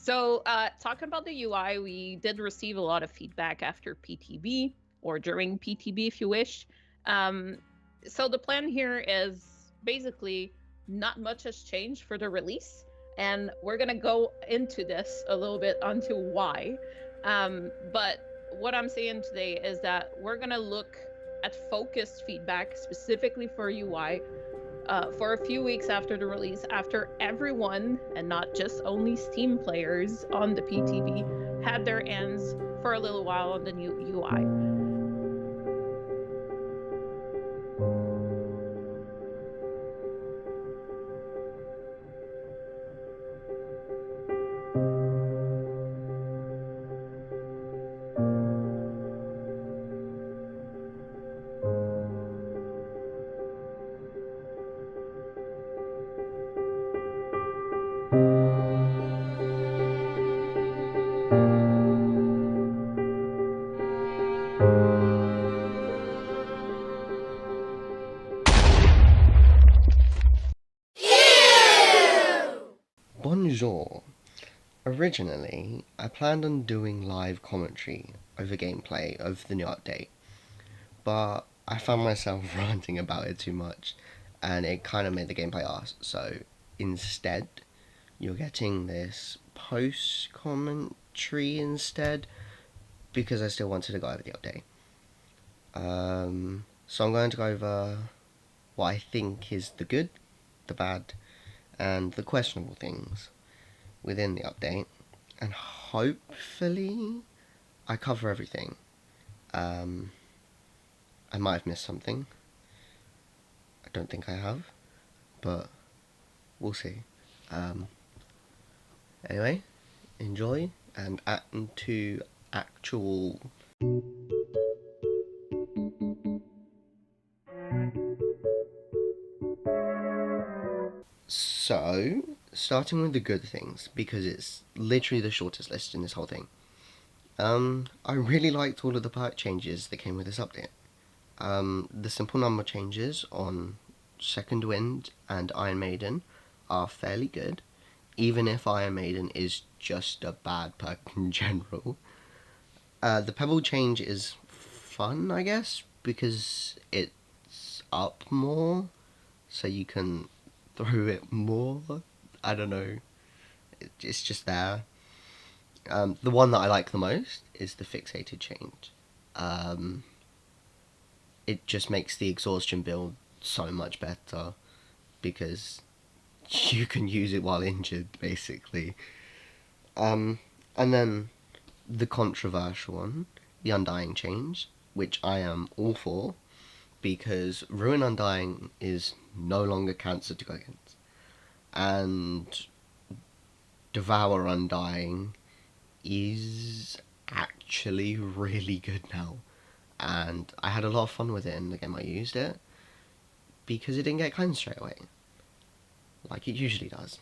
So, talking about the UI, we did receive a lot of feedback after PTB or during PTB, if you wish. Um, so, the plan here is basically not much has changed for the release, and we're gonna go into this a little bit onto why. But what I'm saying today is that we're gonna look at focused feedback specifically for UI for a few weeks after the release, after everyone, and not just only Steam players on the PTB, had their hands for a little while on the new UI. Bonjour. Originally, I planned on doing live commentary over gameplay of the new update, but I found myself ranting about it too much, and it kind of made the gameplay arse. So instead, you're getting this post commentary instead, because I still wanted to go over the update. So I'm going to go over what I think is the good, the bad, and the questionable things within the update, and hopefully I cover everything. I might have missed something. I don't think I have, but we'll see. Anyway, enjoy, and to actual. So, starting with the good things, because it's literally the shortest list in this whole thing. I really liked all of the perk changes that came with this update. The simple number changes on Second Wind and Iron Maiden are fairly good, even if Iron Maiden is just a bad perk in general. The Pebble change is fun, I guess, because it's up more, so you can throw it more. I don't know. It's just there. The one that I like the most is the Fixated change. It just makes the exhaustion build so much better because you can use it while injured, basically. And then the controversial one, the Undying change, which I am all for, because Ruin Undying is no longer cancer to go against. And Devour Undying is actually really good now. And I had a lot of fun with it in the game I used it, because it didn't get cleansed straight away, like it usually does.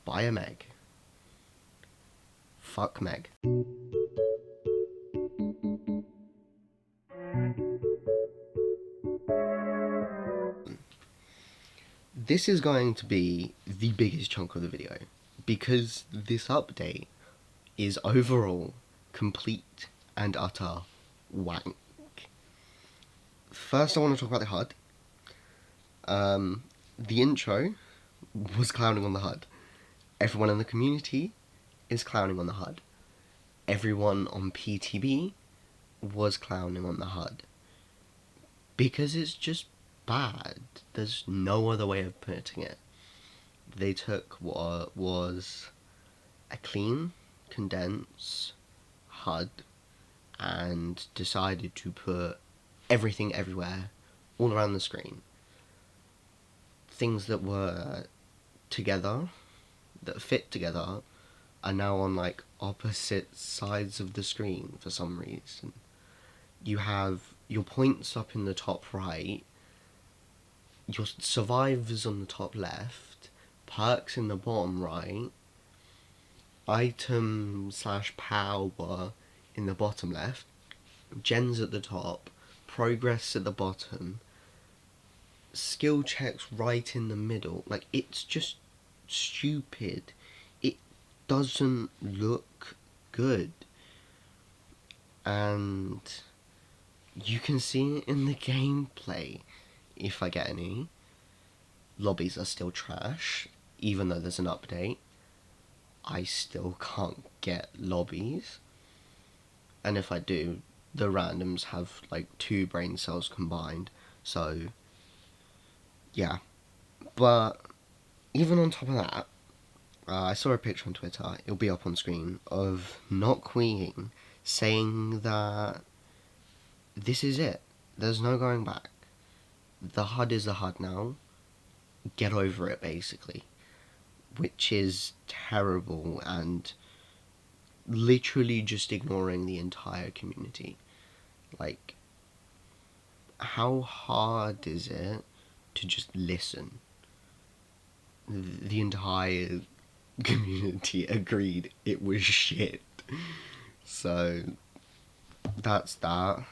Buy a Meg. Fuck Meg. This is going to be the biggest chunk of the video, because this update is overall complete and utter wank. First, I want to talk about the HUD. The intro was clowning on the HUD. Everyone in the community is clowning on the HUD. Everyone on PTB was clowning on the HUD. Because it's just bad. There's no other way of putting it. They took what was a clean, condensed HUD and decided to put everything everywhere, all around the screen. Things that were together, that fit together, are now on like opposite sides of the screen for some reason. You have your points up in the top right, your survivors on the top left, perks in the bottom right, item / power in the bottom left, gens at the top, progress at the bottom, skill checks right in the middle. Like, it's just stupid. doesn't look good. And you can see it in the gameplay, if I get any. Lobbies are still trash, even though there's an update. I still can't get lobbies. And if I do, the randoms have like 2 brain cells combined. So, yeah. But even on top of that, I saw a picture on Twitter, it'll be up on screen, of Not Queeing saying that this is it. There's no going back. The HUD is the HUD now. Get over it, basically. Which is terrible and literally just ignoring the entire community. Like, how hard is it to just listen? The entire community agreed it was shit. So, that's that.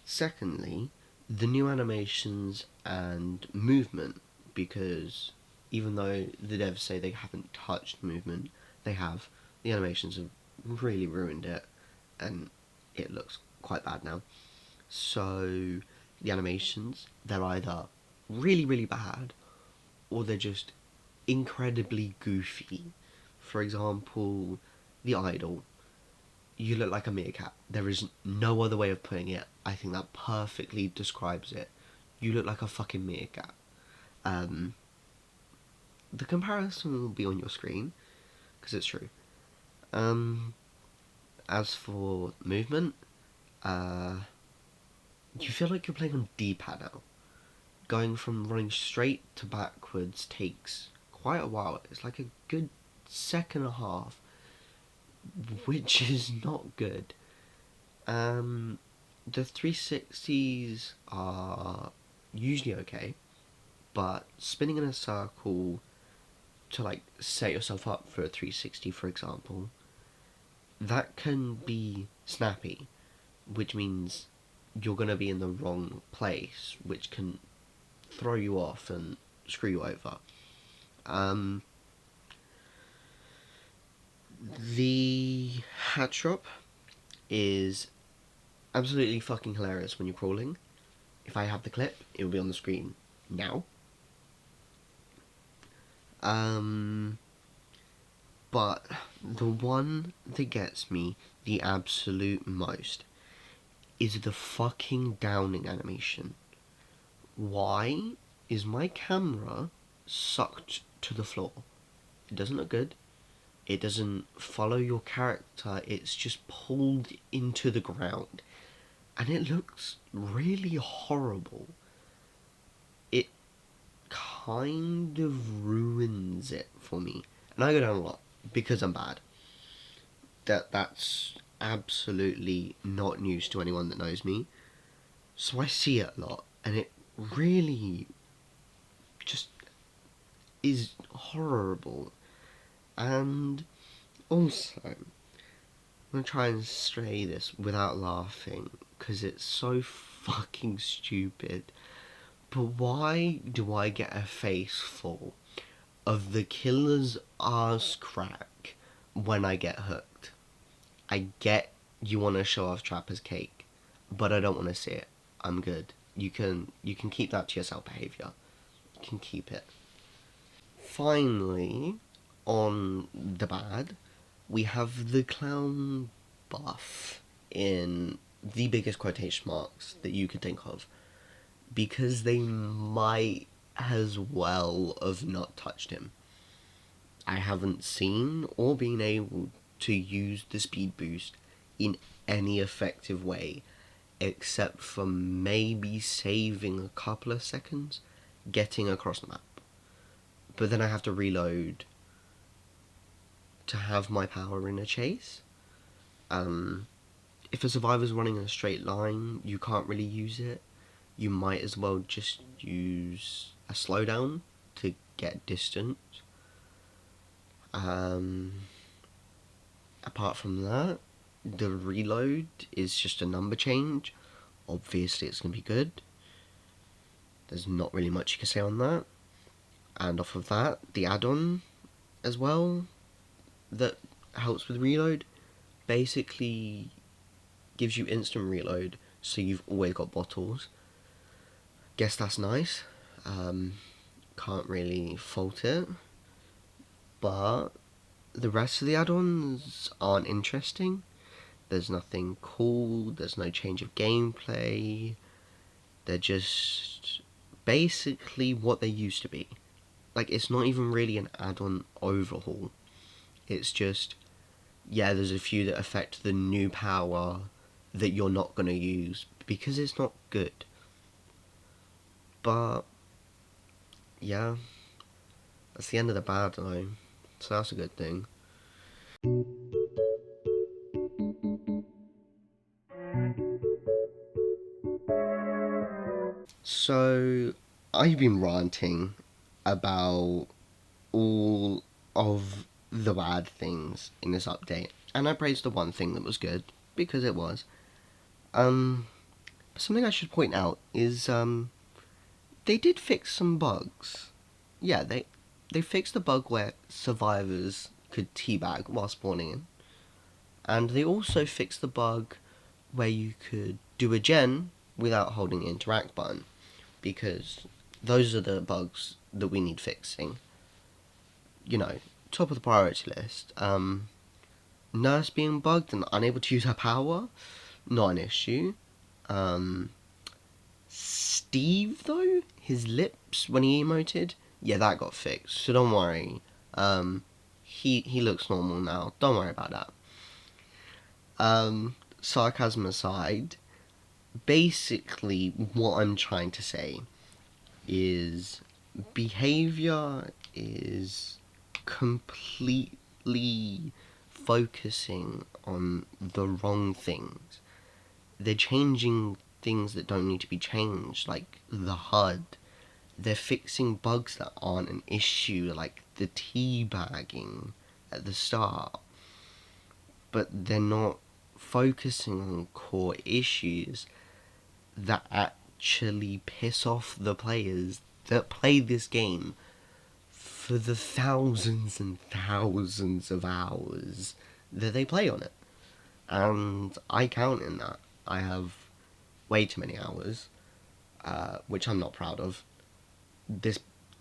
Secondly, the new animations and movement, because even though the devs say they haven't touched movement, they have. The animations have really ruined it, and it looks quite bad now. So, the animations, they're either really, really bad, or they're just incredibly goofy. For example, the idol. You look like a meerkat. There is no other way of putting it. I think that perfectly describes it. You look like a fucking meerkat. The comparison will be on your screen, because it's true. As for movement, you feel like you're playing on D-pad now. Going from running straight to backwards takes quite a while. It's like a good second and a half, which is not good. The 360s are usually okay, but spinning in a circle to like set yourself up for a 360, for example, that can be snappy, which means you're going to be in the wrong place, which can throw you off and screw you over. The hat drop is absolutely fucking hilarious when you're crawling. If I have the clip, it will be on the screen now. But the one that gets me the absolute most is the fucking downing animation. Why is my camera sucked to the floor? It doesn't look good. It doesn't follow your character. It's just pulled into the ground. And it looks really horrible. It kind of ruins it for me. And I go down a lot because I'm bad. That's absolutely not news to anyone that knows me. So I see it a lot, and it really just is horrible. And also, I'm going to try and say this without laughing, because it's so fucking stupid. But why do I get a face full of the killer's ass crack when I get hooked? I get you want to show off Trapper's cake, but I don't want to see it. I'm good. You can keep that to yourself behaviour. You can keep it. Finally, on the bad, we have the clown buff in the biggest quotation marks that you could think of, because they might as well have not touched him. I haven't seen or been able to use the speed boost in any effective way, except for maybe saving a couple of seconds getting across the map. But then I have to reload to have my power in a chase. If a survivor's running in a straight line, you can't really use it. You might as well just use a slowdown to get distance. Apart from that, the reload is just a number change. Obviously it's going to be good. There's not really much you can say on that. And off of that, the add-on as well that helps with reload. Basically gives you instant reload, so you've always got bottles. Guess that's nice. Can't really fault it. But the rest of the add-ons aren't interesting. There's nothing cool, there's no change of gameplay. They're just basically what they used to be. Like, it's not even really an add-on overhaul. It's just, yeah, there's a few that affect the new power that you're not going to use because it's not good. But, yeah, that's the end of the bad though, so that's a good thing. So, I've been ranting about all of the bad things in this update, and I praised the one thing that was good, because it was. Something I should point out is, they did fix some bugs. Yeah, they fixed the bug where survivors could teabag while spawning in. And they also fixed the bug where you could do a gen without holding the interact button, because those are the bugs that we need fixing. You know, top of the priority list. Nurse being bugged and unable to use her power, not an issue. Steve, though, his lips when he emoted, yeah, that got fixed, so don't worry. He looks normal now, don't worry about that. Sarcasm aside, basically what I'm trying to say is behavior is completely focusing on the wrong things. They're changing things that don't need to be changed, like the HUD. They're fixing bugs that aren't an issue, like the teabagging at the start. But they're not focusing on core issues that actually piss off the players that play this game for the thousands and thousands of hours that they play on it. And I count in that. I have way too many hours, which I'm not proud of. This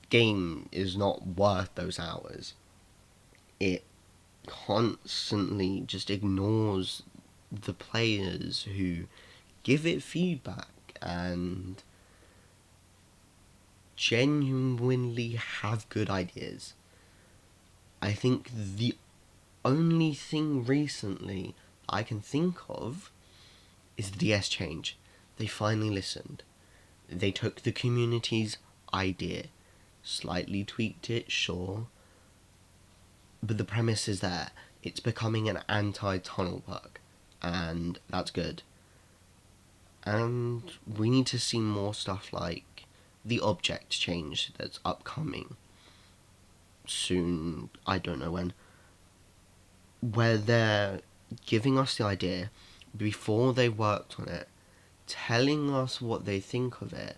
game is not worth those hours. It constantly just ignores the players who give it feedback and genuinely have good ideas. I think the only thing recently I can think of is the DS change. They finally listened. They took the community's idea, slightly tweaked it, sure, but the premise is there. It's becoming an anti-tunnel bug, and that's good. And we need to see more stuff like the object change that's upcoming soon, I don't know when, where they're giving us the idea before they worked on it, telling us what they think of it.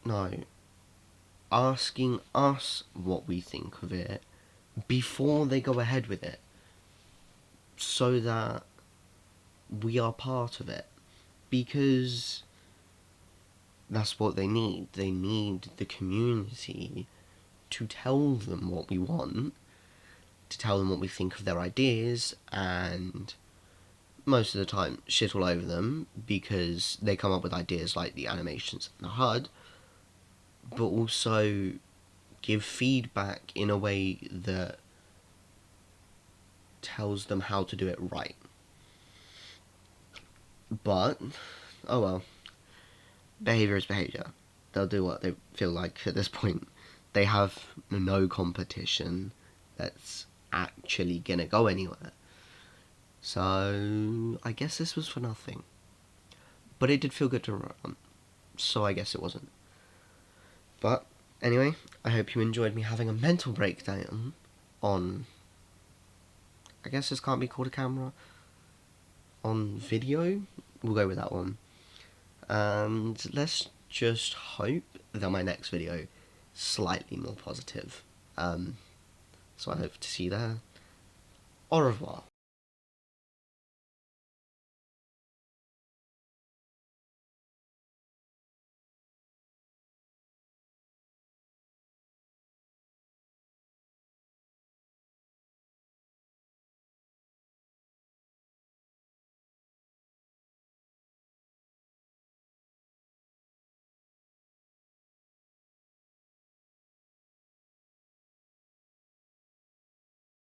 No, asking us what we think of it before they go ahead with it, so that we are part of it, because that's what they need. They need the community to tell them what we want, to tell them what we think of their ideas, and most of the time shit all over them because they come up with ideas like the animations and the HUD, but also give feedback in a way that tells them how to do it right. But, oh well, behaviour is behaviour. They'll do what they feel like at this point. They have no competition that's actually gonna go anywhere. So, I guess this was for nothing. But it did feel good to run, so I guess it wasn't. But, anyway, I hope you enjoyed me having a mental breakdown on, I guess this can't be called a camera, on video. We'll go with that one. And let's just hope that my next video is slightly more positive. So I hope to see you there. Au revoir.